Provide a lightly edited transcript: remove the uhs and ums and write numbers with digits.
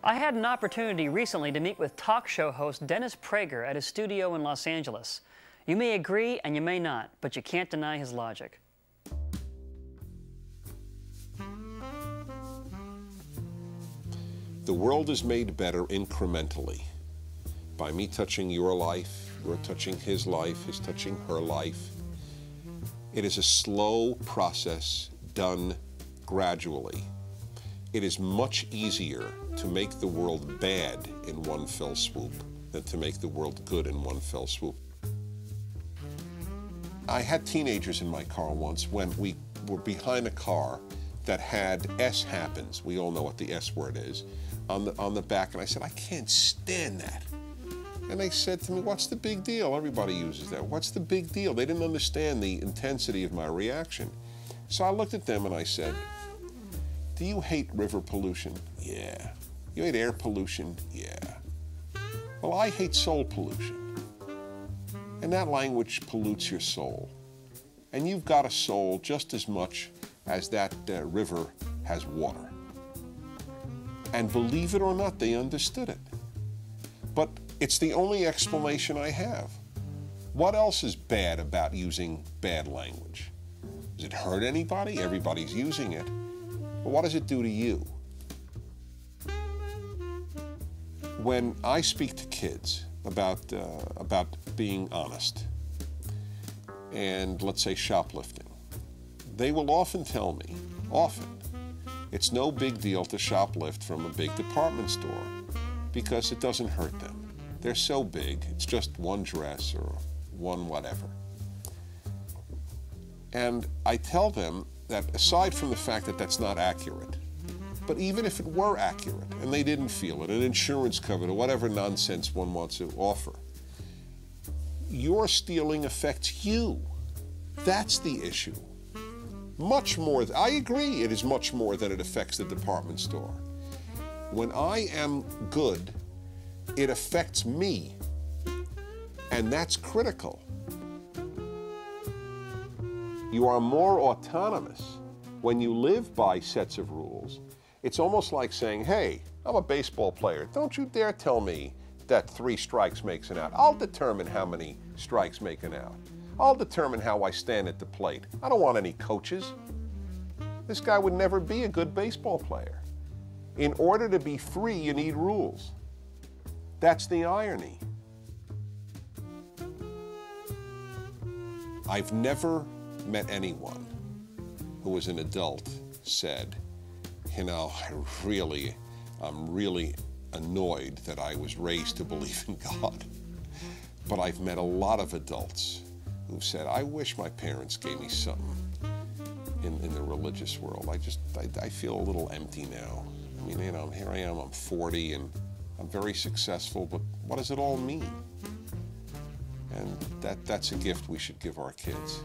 I had an opportunity recently to meet with talk show host Dennis Prager at his studio in Los Angeles. You may agree and you may not, but you can't deny his logic. The world is made better incrementally. By me touching your life, you're touching his life, his touching her life. It is a slow process done gradually. It is much easier to make the world bad in one fell swoop than to make the world good in one fell swoop. I had teenagers in my car once when we were behind a car that had S happens, we all know what the S word is, on the back, and I said, I can't stand that. And they said to me, what's the big deal? Everybody uses that. What's the big deal? They didn't understand the intensity of my reaction. So I looked at them and I said, do you hate river pollution? Yeah. You hate air pollution? Yeah. Well, I hate soul pollution. And that language pollutes your soul. And you've got a soul just as much as that river has water. And believe it or not, they understood it. But it's the only explanation I have. What else is bad about using bad language? Does it hurt anybody? Everybody's using it. But what does it do to you? When I speak to kids about being honest and, let's say, shoplifting, they will often tell me, it's no big deal to shoplift from a big department store because it doesn't hurt them. They're so big, it's just one dress or one whatever. And I tell them that aside from the fact that that's not accurate, but even if it were accurate and they didn't feel it, an insurance covered or whatever nonsense one wants to offer, your stealing affects you. That's the issue. Much more, I agree it is much more than it affects the department store. When I am good, it affects me, and that's critical. You are more autonomous when you live by sets of rules. It's almost like saying, hey, I'm a baseball player. Don't you dare tell me that 3 strikes makes an out. I'll determine how many strikes make an out. I'll determine how I stand at the plate. I don't want any coaches. This guy would never be a good baseball player. In order to be free, you need rules. That's the irony. I've never met anyone who as an adult said, you know, I'm really annoyed that I was raised to believe in God. But I've met a lot of adults who've said, I wish my parents gave me something in the religious world. I feel a little empty now. I mean, you know, here I am, I'm 40 and I'm very successful, but what does it all mean? And that's a gift we should give our kids.